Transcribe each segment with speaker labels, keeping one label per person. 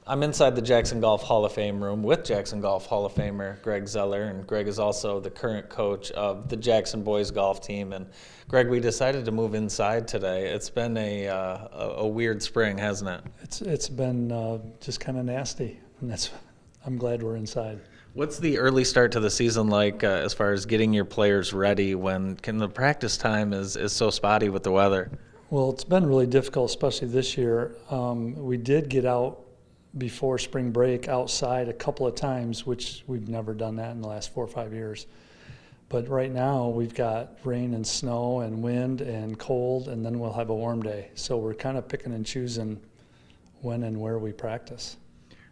Speaker 1: I'm inside the Jackson Golf Hall of Fame room with Jackson Golf Hall of Famer Greg Zeller, and Greg is also the current coach of the Jackson boys golf team. And Greg, we decided to move inside today. It's been a weird spring, hasn't it?
Speaker 2: It's been just kind of nasty, and I'm glad we're inside.
Speaker 1: What's the early start to the season like as far as getting your players ready when the practice time is so spotty with the weather?
Speaker 2: Well, it's been really difficult, especially this year. We did get out before spring break outside a couple of times, which we've never done that in the last 4 or 5 years. But right now we've got rain and snow and wind and cold, and then we'll have a warm day. So we're kind of picking and choosing when and where we practice.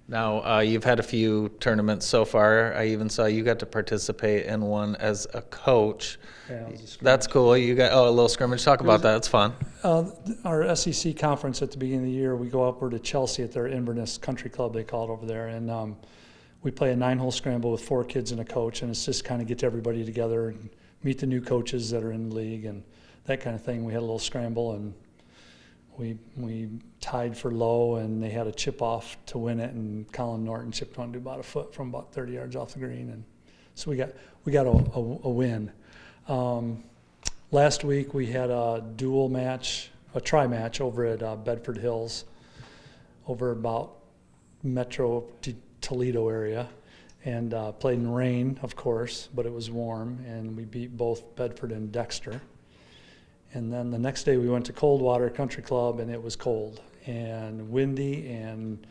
Speaker 1: Now, you've had a few tournaments so far. I even saw you got to participate in one as a coach.
Speaker 2: Yeah, it was a scrimmage.
Speaker 1: That's cool. You got a little scrimmage. Talk about that. It's fun.
Speaker 2: Our SEC conference at the beginning of the year, we go upward to Chelsea at their Inverness Country Club, they call it over there, and we play a 9-hole scramble with 4 kids and a coach, and it's just kind of get everybody together and meet the new coaches that are in the league and that kind of thing. We had a little scramble, and we tied for low, and they had a chip off to win it, and Colin Norton chipped one to about a foot from about 30 yards off the green, and so we got a win. Last week we had a tri match over at Bedford Hills, over about Metro Toledo area, and played in rain, of course, but it was warm, and we beat both Bedford and Dexter. And then the next day we went to Coldwater Country Club, and it was cold and windy, and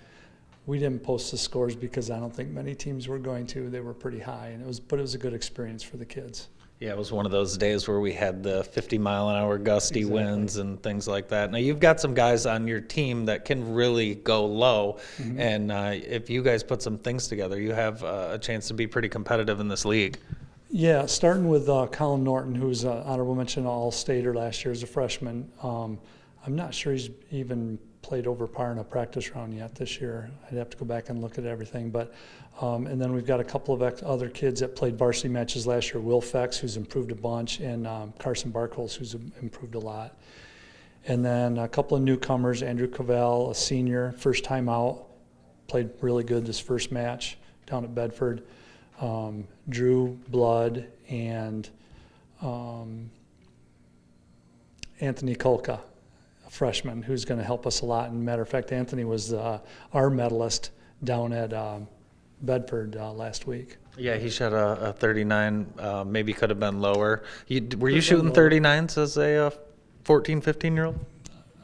Speaker 2: we didn't post the scores because I don't think many teams were going to. They were pretty high, but it was a good experience for the kids.
Speaker 1: Yeah, it was one of those days where we had the 50-mile-an-hour gusty winds and things like that. Now, you've got some guys on your team that can really go low, and if you guys put some things together, you have a chance to be pretty competitive in this league.
Speaker 2: Yeah, starting with Colin Norton, who's an honorable mention All-Stater last year as a freshman. I'm not sure he's even played over par in a practice round yet this year. I'd have to go back and look at everything. But and then we've got a couple of other kids that played varsity matches last year. Will Fex, who's improved a bunch, and Carson Barkholz, who's improved a lot. And then a couple of newcomers, Andrew Cavell, a senior, first time out, played really good this first match down at Bedford. Drew Blood and Anthony Kolka, a freshman, who's going to help us a lot. And matter of fact, Anthony was our medalist down at Bedford last week.
Speaker 1: Yeah, he shot a 39, maybe could have been lower. Were you shooting 39s as a 14, 15-year-old?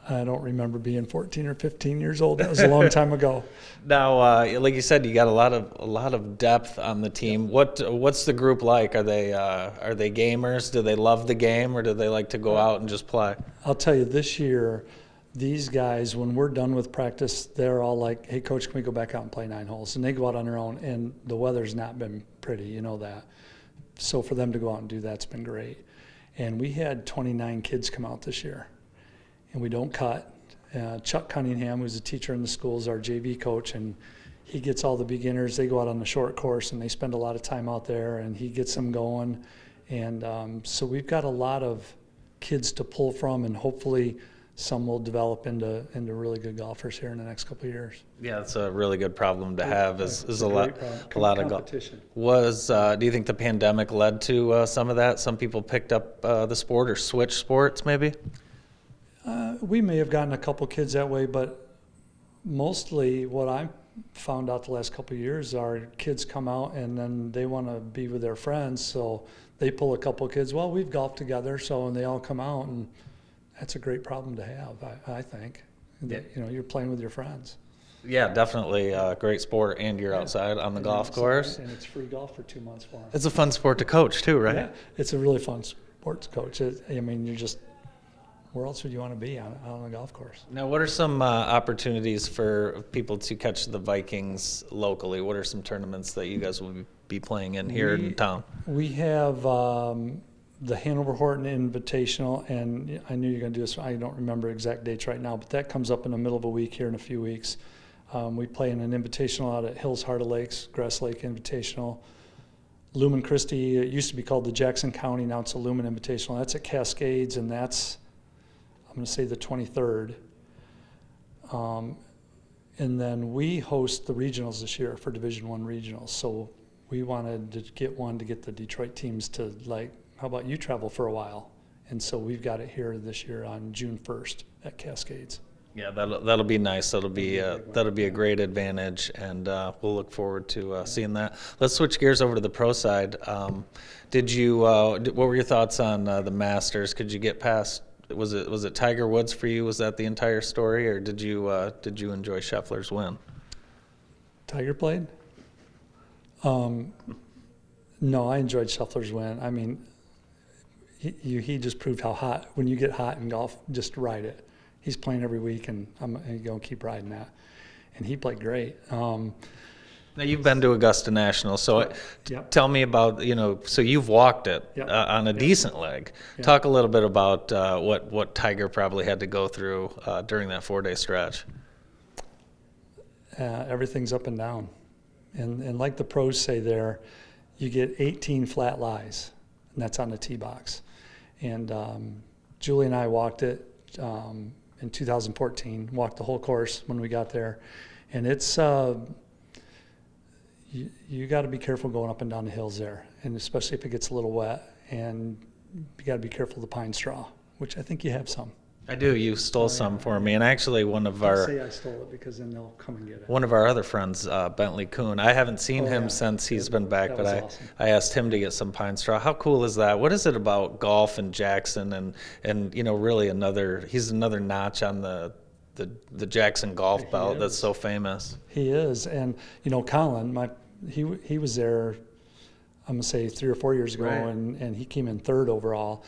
Speaker 2: I don't remember being 14 or 15 years old. That was a long time ago.
Speaker 1: Now, like you said, you got a lot of depth on the team. What's the group like? Are they gamers? Do they love the game, or do they like to go out and just play?
Speaker 2: I'll tell you, this year, these guys, when we're done with practice, they're all like, "Hey, coach, can we go back out and play 9 holes?" And they go out on their own, and the weather's not been pretty, you know that. So for them to go out and do that's been great. And we had 29 kids come out this year. And we don't cut. Chuck Cunningham, who's a teacher in the school, is our JV coach, and he gets all the beginners. They go out on the short course, and they spend a lot of time out there, and he gets them going. And so we've got a lot of kids to pull from, and hopefully some will develop into really good golfers here in the next couple of years.
Speaker 1: Yeah, it's a really good problem to have. Is a lot of
Speaker 2: competition.
Speaker 1: Do you think the pandemic led to some of that? Some people picked up the sport or switched sports, maybe.
Speaker 2: We may have gotten a couple kids that way, but mostly what I found out the last couple of years are kids come out and then they want to be with their friends, so they pull a couple of kids. Well, we've golfed together, and they all come out, and that's a great problem to have, I think.
Speaker 1: Yeah.
Speaker 2: You're playing with your friends.
Speaker 1: Yeah, definitely a great sport, and you're outside on the golf course.
Speaker 2: And it's free golf for 2 months for them.
Speaker 1: It's a fun sport to coach too, right?
Speaker 2: Yeah, it's a really fun sport to coach. You're just, where else would you want to be on a golf course?
Speaker 1: Now, what are some opportunities for people to catch the Vikings locally? What are some tournaments that you guys will be playing in here in town?
Speaker 2: We have the Hanover Horton Invitational, and I knew you were going to do this. I don't remember exact dates right now, but that comes up in the middle of a week here in a few weeks. We play in an invitational out at Hills Heart of Lakes, Grass Lake Invitational. Lumen Christi, it used to be called the Jackson County, now it's a Lumen Invitational. That's at Cascades, and that's, I'm going to say, the 23rd. And then we host the regionals this year for Division I regionals. So we wanted to get the Detroit teams to, like, how about you travel for a while? And so we've got it here this year on June 1st at Cascades.
Speaker 1: Yeah, that'll be nice. That'll be a great advantage, and we'll look forward to seeing that. Let's switch gears over to the pro side. What were your thoughts on the Masters? Could you get past? Was it Tiger Woods for you? Was that the entire story, or did you enjoy Scheffler's win?
Speaker 2: Tiger played? No, I enjoyed Scheffler's win. I mean, he just proved how hot, when you get hot in golf, just ride it. He's playing every week, and I'm going to keep riding that. And he played great.
Speaker 1: Now, you've been to Augusta National, so
Speaker 2: Yep.
Speaker 1: tell me about, so you've walked it
Speaker 2: Yep.
Speaker 1: on a decent leg.
Speaker 2: Yep.
Speaker 1: Talk a little bit about what Tiger probably had to go through during that 4-day stretch.
Speaker 2: Everything's up and down. And like the pros say there, you get 18 flat lies, and that's on the tee box. And Julie and I walked it in 2014, walked the whole course when we got there. And it's, you got to be careful going up and down the hills there, and especially if it gets a little wet. And you got to be careful of the pine straw, which I think you have some.
Speaker 1: I do. You stole some for me, and actually one of
Speaker 2: I'll
Speaker 1: our
Speaker 2: say I stole it, because then they'll come and get it.
Speaker 1: one of our other friends, Bentley Kuhn. I haven't seen him since he's been back,
Speaker 2: That
Speaker 1: but
Speaker 2: was awesome.
Speaker 1: I asked him to get some pine straw. How cool is that? What is it about golf and Jackson and really he's another notch on the Jackson golf belt that's so famous.
Speaker 2: He is. And Colin, he was there, I'm gonna say 3 or 4 years ago,
Speaker 1: Right.
Speaker 2: and he came in 3rd overall.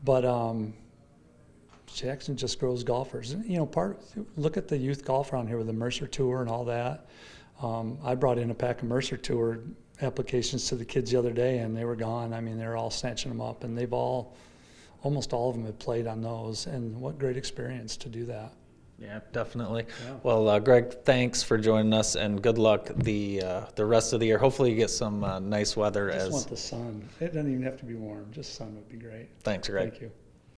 Speaker 2: But Jackson just grows golfers. And, look at the youth golf around here with the Mercer Tour and all that. I brought in a pack of Mercer Tour applications to the kids the other day, and they were gone. I mean, they're all snatching them up, and almost all of them have played on those. And what great experience to do that.
Speaker 1: Yeah, definitely.
Speaker 2: Yeah.
Speaker 1: Well, Greg, thanks for joining us, and good luck the rest of the year. Hopefully you get some nice weather.
Speaker 2: I just want the sun. It doesn't even have to be warm. Just sun would be great.
Speaker 1: Thanks, Greg.
Speaker 2: Thank you.